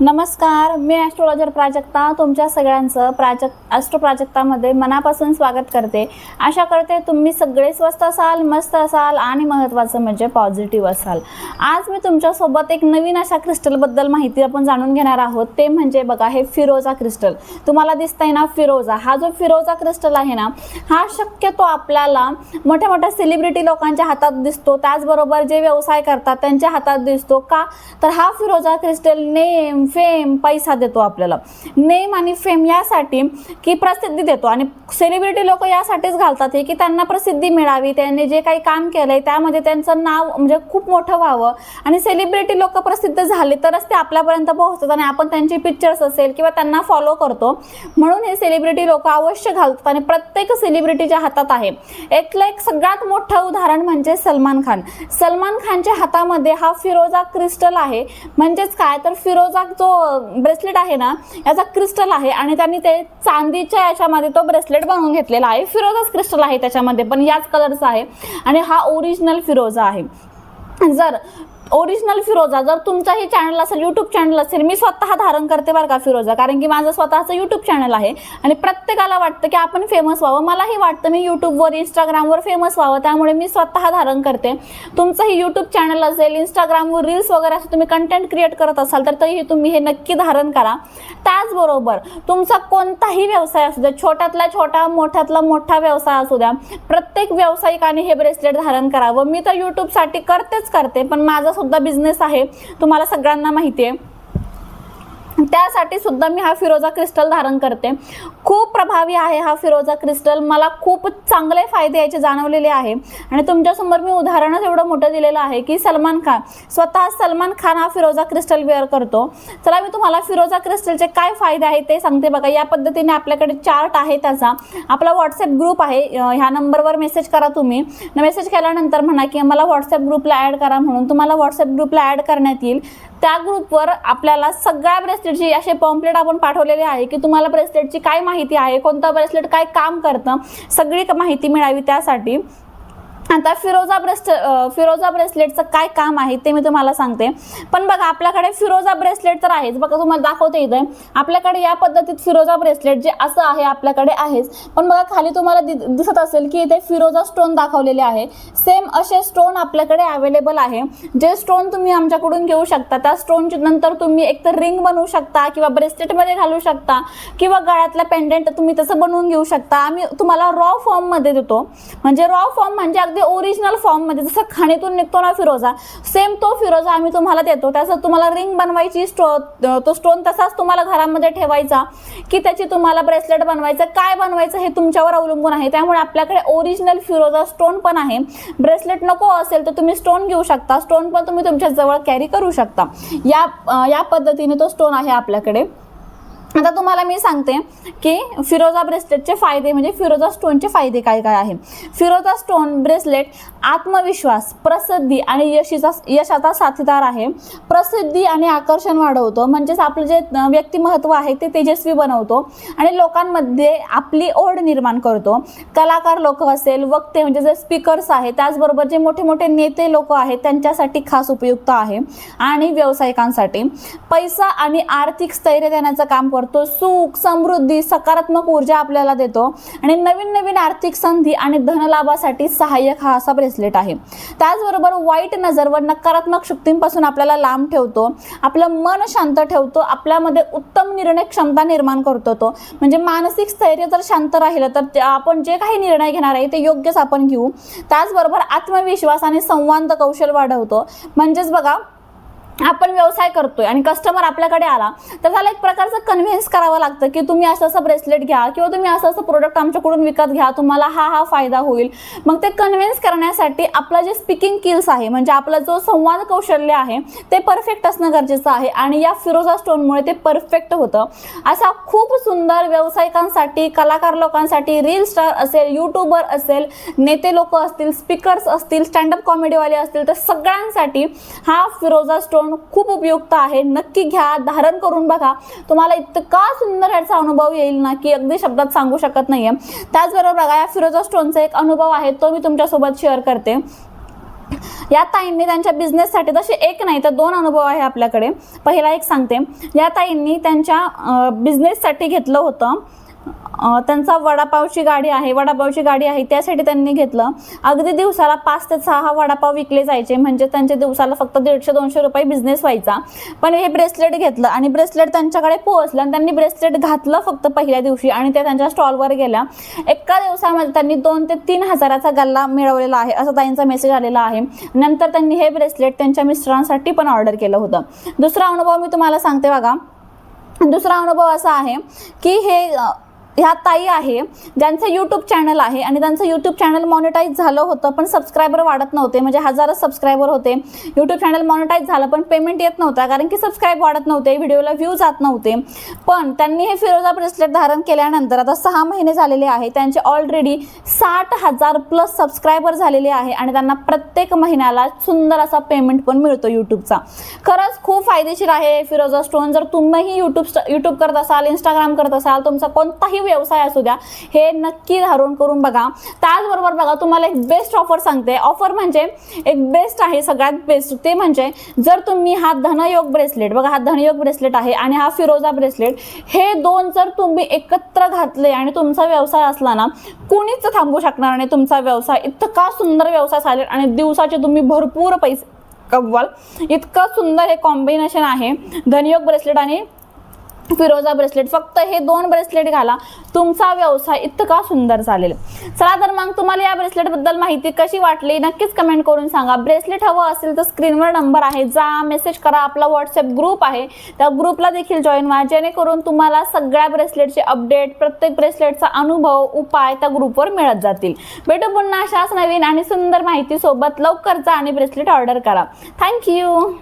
नमस्कार, मी ॲस्ट्रोलॉजर प्राजक्ता तुमच्या सगळ्यांचं ॲस्ट्रो प्राजक्तामध्ये मनापासून स्वागत करते। आशा करते तुम्ही सगळे स्वस्त असाल, मस्त असाल आणि महत्त्वाचं म्हणजे पॉझिटिव्ह असाल। आज मी तुमच्यासोबत एक नवीन अशा क्रिस्टलबद्दल माहिती आपण जाणून घेणार आहोत। ते म्हणजे बघा, हे फिरोजा क्रिस्टल तुम्हाला दिसतंय ना। फिरोजा हा जो फिरोजा क्रिस्टल आहे ना, हा शक्यतो आपल्याला मोठ्या मोठ्या सेलिब्रिटी लोकांच्या हातात दिसतो, त्याचबरोबर जे व्यवसाय करतात त्यांच्या हातात दिसतो। का तर हा फिरोजा क्रिस्टल नेम, फेम, पैसा देतो आपल्याला। नेम आणि फेम यासाठी की प्रसिद्धी देतो, आणि सेलिब्रिटी लोक यासाठीच घालतात हे की त्यांना प्रसिद्धी मिळावी, त्यांनी जे काही काम केलंय त्यामध्ये त्यांचं नाव म्हणजे खूप मोठं व्हावं। आणि सेलिब्रिटी लोक प्रसिद्ध झाले तरच ते आपल्यापर्यंत पोहोचतात आणि आपण त्यांचे पिक्चर्स असेल किंवा त्यांना फॉलो करतो, म्हणून हे सेलिब्रिटी लोक अवश्य घालतात आणि प्रत्येक सेलिब्रिटीच्या हातात आहे। एक सगळ्यात मोठं उदाहरण म्हणजे सलमान खान। सलमान खानच्या हातामध्ये हा फिरोजा क्रिस्टल आहे। म्हणजेच काय तर फिरोजा जो ब्रेसलेट आहे ना, याचा क्रिस्टल आहे आणि त्यांनी ते चांदीच्या याच्यामध्ये तो ब्रेसलेट बनवून घेतलेला आहे। फिरोजाच क्रिस्टल आहे त्याच्यामध्ये, पण याच कलरचा आहे आणि हा ओरिजिनल फिरोजा आहे। जर ओरिजिनल फिरोजा जर तुमचाही चॅनल असेल, यूट्यूब चॅनल असेल, मी स्वतः धारण करते बरं का फिरोजा, कारण की माझं स्वतःचं यूट्यूब चॅनल आहे आणि प्रत्येकाला वाटतं की आपण फेमस व्हावं। मलाही वाटतं मी यूट्यूबवर, इंस्टाग्रामवर फेमस व्हावं, त्यामुळे मी स्वतः धारण करते। तुमचंही यूट्यूब चॅनल असेल, इंस्टाग्रामवर रील्स वगैरे असं तुम्ही कंटेंट क्रिएट करत असाल तर तरीही तुम्ही हे नक्की धारण करा। त्याचबरोबर तुमचा कोणताही व्यवसाय असू द्या, छोट्यातला छोटा, मोठ्यातला मोठा व्यवसाय असू द्या, प्रत्येक व्यावसायिकाने हे ब्रेसलेट धारण करावं। मी तर यूट्यूबसाठी करते, पण माझा सुद्धा बिझनेस आहे, तुम्हाला सगळ्यांना माहिती आहे, त्यासाठी सुद्धा मी हा फिरोजा क्रिस्टल धारण करते। खूप प्रभावी आहे हा फिरोजा क्रिस्टल, मला खूप चांगले फायदे याचे जाणवलेले आहे। आणि तुमच्यासमोर मी उदाहरणच एवढं मोठं दिलेलं आहे की सलमान खान हा फिरोजा क्रिस्टल वेअर करतो। चला मी तुम्हाला फिरोजा क्रिस्टलचे काय फायदे आहेत ते सांगते बघा। या पद्धतीने आपल्याकडे चार्ट आहे त्याचा, आपला व्हॉट्सअप ग्रुप आहे, ह्या नंबरवर मेसेज करा तुम्ही। मेसेज केल्यानंतर म्हणा की मला व्हॉट्सअप ग्रुपला ॲड करा, म्हणून तुम्हाला व्हॉट्सअप ग्रुपला ॲड करण्यात येईल। त्या ग्रुपवर आपल्याला सगळ्या ब्रेसलेटची असे पॉम्पलेट आपण पाठवलेले आहे की तुम्हाला ब्रेसलेटची काय माहिती आहे, कोणतं ब्रेसलेट काय काम करतं, सगळी माहिती मिळावी त्यासाठी। आता फिरोजा ब्रेसलेटचं काय काम आहे ते मी तुम्हाला सांगते। पण बघा, आपल्याकडे फिरोजा ब्रेसलेट तर आहेच बघा, तुम्हाला दाखवते इथे आपल्याकडे या पद्धतीत फिरोजा ब्रेसलेट जे असं आहे आपल्याकडे आहेच, पण बघा खाली तुम्हाला दिसत असेल की इथे फिरोजा स्टोन दाखवलेले आहे। सेम असे स्टोन आपल्याकडे अवेलेबल आहे, जे स्टोन तुम्ही आमच्याकडून घेऊ शकता। त्या स्टोनची नंतर तुम्ही एकतर रिंग बनवू शकता किंवा ब्रेसलेटमध्ये घालू शकता किंवा गळ्यातला पेंडेंट तुम्ही तसं बनवून घेऊ शकता। आम्ही तुम्हाला रॉ फॉर्ममध्ये देतो, म्हणजे रॉ फॉर्म म्हणजे अगदी ओरिजिनल फॉर्म मध्ये, जसं खाणीतून निघतो ना फिरोजा, सेम तो फिरोजा आम्ही तुम्हाला देतो। त्याचं तुम्हाला रिंग बनवायची, तो स्टोन तसाच तुम्हाला घरामध्ये ठेवायचा की त्याची तुम्हाला ब्रेसलेट बनवायचं, काय बनवायचं हे तुमच्यावर अवलंबून आहे। त्यामुळे आपल्याकडे ओरिजिनल फिरोजा स्टोन पण आहे। ब्रेसलेट नको असेल तर तुम्ही स्टोन घेऊ शकता, स्टोन पण तुम्ही तुमच्या जवळ कॅरी करू शकता। या पद्धतीने तो स्टोन आहे आपल्याकडे। आता तुम्हाला मी सांगते की फिरोजा ब्रेसलेटचे फायदे, म्हणजे फिरोजा स्टोनचे फायदे काय काय आहे। फिरोजा स्टोन ब्रेसलेट आत्मविश्वास, प्रसिद्धी आणि यशाचा साथीदार आहे। प्रसिद्धी आणि आकर्षण वाढवतो, म्हणजेच आपलं जे व्यक्तिमत्व आहे ते तेजस्वी बनवतो आणि लोकांमध्ये आपली ओढ निर्माण करतो। कलाकार लोक असेल, वक्ते म्हणजे जे स्पीकर्स आहेत, त्याचबरोबर जे मोठे मोठे नेते लोक आहेत त्यांच्यासाठी खास उपयुक्त आहे। आणि व्यावसायिकांसाठी पैसा आणि आर्थिक स्थैर्य देण्याचं काम करतो। सुख, समृद्धी, सकारात्मक ऊर्जा आपल्याला देतो आणि नवीन नवीन आर्थिक संधी आणि धनलाभासाठी सहाय्यक हा असा ब्रेसलेट आहे। त्याचबरोबर वाईट नजर व नकारात्मक शक्तींपासून आपल्याला लांब ठेवतो, आपलं मन शांत ठेवतो, आपल्यामध्ये उत्तम निर्णय क्षमता निर्माण करतो तो, म्हणजे मानसिक स्थैर्य जर शांत राहिलं तर आपण जे काही निर्णय घेणार आहे ते योग्यच आपण घेऊ। त्याचबरोबर आत्मविश्वास आणि संवाद कौशल्य वाढवतो, म्हणजेच बघा आपण व्यवसाय करतोय आणि कस्टमर आपल्याकडे आला तर त्याला एक प्रकारचं कन्व्हिन्स करावं लागतं की तुम्ही असं ब्रेसलेट घ्या किंवा तुम्ही असं प्रोडक्ट आमच्याकडून विकत घ्या, तुम्हाला हा फायदा होईल। मग ते कन्व्हिन्स करण्यासाठी आपलं जे स्पीकिंग स्किल्स आहे, म्हणजे आपला जो संवाद कौशल्य आहे ते परफेक्ट असणं गरजेचं आहे आणि या फिरोजा स्टोनमुळे ते परफेक्ट होतं। असा खूप सुंदर व्यावसायिकांसाठी, कलाकार लोकांसाठी, रील स्टार असेल, यूट्यूबर असेल, नेते लोक असतील, स्पीकर्स असतील, स्टँडअप कॉमेडीवाले असतील, तर सगळ्यांसाठी हा फिरोजा स्टोन खूप उपयुक्त आहे। नक्की घ्या, धारण करून बघा, तुम्हाला इतका सुंदर याचा अनुभव येईल ना की अगदी शब्दात सांगू शकत नाहीये। त्याचबरोबर बघा, या फिरोजा स्टोनचा एक अनुभव आहे तो मी तुमच्यासोबत शेअर करते। या ताईंनी त्यांच्या बिझनेससाठी, तसे एक नाही तर 2 अनुभव आहे आपल्याकडे. पहिला एक सांगते, या ताईंनी त्यांच्या बिझनेससाठी घेतलं होतं, त्यांचा वडापावची गाडी आहे, त्यासाठी त्यांनी घेतलं. अगदी दिवसाला 5 ते 6 वडापाव विकले जायचे, म्हणजे त्यांच्या दिवसाला फक्त 150-200 रुपये बिझनेस व्हायचा. पण हे ब्रेसलेट घेतलं आणि ब्रेसलेट त्यांच्याकडे पोहोचलं आणि त्यांनी ब्रेसलेट घातलं फक्त पहिल्या दिवशी आणि ते त्यांच्या स्टॉलवर गेल्या. एका दिवसामध्ये त्यांनी 2 ते 3 हजाराचा गल्ला मिळवलेला आहे, असा ताईंचा मेसेज आलेला आहे. नंतर त्यांनी हे ब्रेसलेट त्यांच्या मिस्टरांसाठी पण ऑर्डर केलं होतं. दुसरा अनुभव मी तुम्हाला सांगते बघा. दुसरा अनुभव असा आहे की ह्या ताई आहे ज्यांचं यूट्यूब चॅनल आहे आणि त्यांचं यूट्यूब चॅनल मॉनिटाईज झालं होतं, पण सबस्क्रायबर वाढत नव्हते. म्हणजे 1000 सबस्क्रायबर होते, यूट्यूब चॅनल मॉनिटाईज झालं पण पेमेंट येत नव्हता, कारण की सबस्क्राईब वाढत नव्हते, व्हिडिओला व्ह्यू जात नव्हते. पण त्यांनी हे फिरोजा ब्रेसलेट धारण केल्यानंतर आता 6 महिने झालेले आहे, त्यांचे ऑलरेडी 60,000 प्लस सबस्क्रायबर झालेले आहे आणि त्यांना प्रत्येक महिन्याला सुंदर असा पेमेंट पण मिळतो यूट्यूबचा. खरंच खूप फायदेशीर आहे फिरोजा स्टोन. जर तुम्हीही यूट्यूब करत असाल, इंस्टाग्राम करत असाल, तुमचा कोणताही व्यवसाय असू द्या, हे नक्की धारण करून बघा. त्याचबरोबर बघा, तुम्हाला एक बेस्ट ऑफर सांगते. ऑफर म्हणजे एक बेस्ट आहे, सगळ्यात बेस्ट. ते म्हणजे जर तुम्ही हा धनयोग ब्रेसलेट बघा, हा धनयोग ब्रेसलेट आहे आणि हा फिरोजा ब्रेसलेट, हे 2 जर तुम्ही एकत्र घातले आणि तुमचा व्यवसाय असला ना, कोणीच थांबवू शकणार नाही तुमचा व्यवसाय. इतका सुंदर व्यवसाय चालेल आणि दिवसाचे तुम्ही भरपूर पैसे कमवाल. इतकं सुंदर हे कॉम्बिनेशन आहे धनयोग ब्रेसलेट आणि फिरोजा ब्रेसलेट. फक्त हे 2 ब्रेसलेट घाला, तुमचा व्यवसाय इतका सुंदर चालेल. चला तर मग तुम्हाला या ब्रेसलेटबद्दल माहिती कशी वाटली नक्कीच कमेंट करून सांगा. ब्रेसलेट हवं असेल तर स्क्रीनवर नंबर आहे, जा मेसेज करा. आपला व्हॉट्सअप ग्रुप आहे, त्या ग्रुपला देखील जॉईन व्हा, जेणेकरून तुम्हाला सगळ्या ब्रेसलेटचे अपडेट, प्रत्येक ब्रेसलेटचा अनुभव, उपाय त्या ग्रुपवर मिळत जातील. भेटू पुन्हा अशाच नवीन आणि सुंदर माहिती सोबत. लवकर जा आणि ब्रेसलेट ऑर्डर करा. थँक्यू.